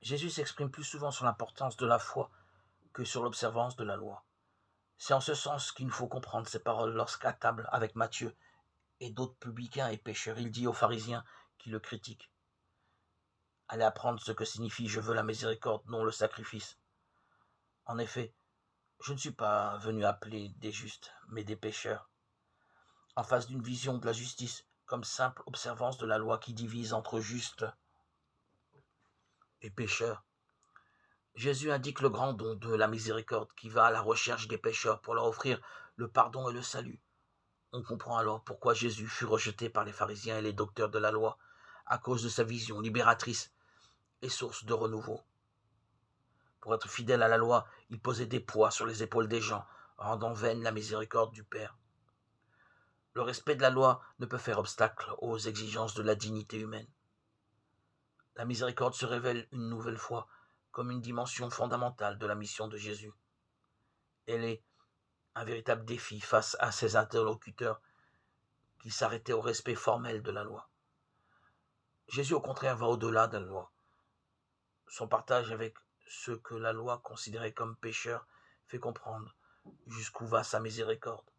Jésus s'exprime plus souvent sur l'importance de la foi que sur l'observance de la loi. C'est en ce sens qu'il nous faut comprendre ces paroles lorsqu'à table avec Matthieu et d'autres publicains et pécheurs, il dit aux pharisiens qui le critiquent: allez apprendre ce que signifie je veux la miséricorde, non le sacrifice. En effet, je ne suis pas venu appeler des justes, mais des pécheurs. En face d'une vision de la justice comme simple observance de la loi qui divise entre justes et pécheurs, Jésus indique le grand don de la miséricorde qui va à la recherche des pécheurs pour leur offrir le pardon et le salut. On comprend alors pourquoi Jésus fut rejeté par les pharisiens et les docteurs de la loi, à cause de sa vision libératrice et source de renouveau. Pour être fidèle à la loi, il posait des poids sur les épaules des gens, rendant vaine la miséricorde du Père. Le respect de la loi ne peut faire obstacle aux exigences de la dignité humaine. La miséricorde se révèle une nouvelle fois comme une dimension fondamentale de la mission de Jésus. Elle est un véritable défi face à ses interlocuteurs qui s'arrêtaient au respect formel de la loi. Jésus, au contraire, va au-delà de la loi. Son partage avec ceux que la loi considérait comme pécheurs fait comprendre jusqu'où va sa miséricorde.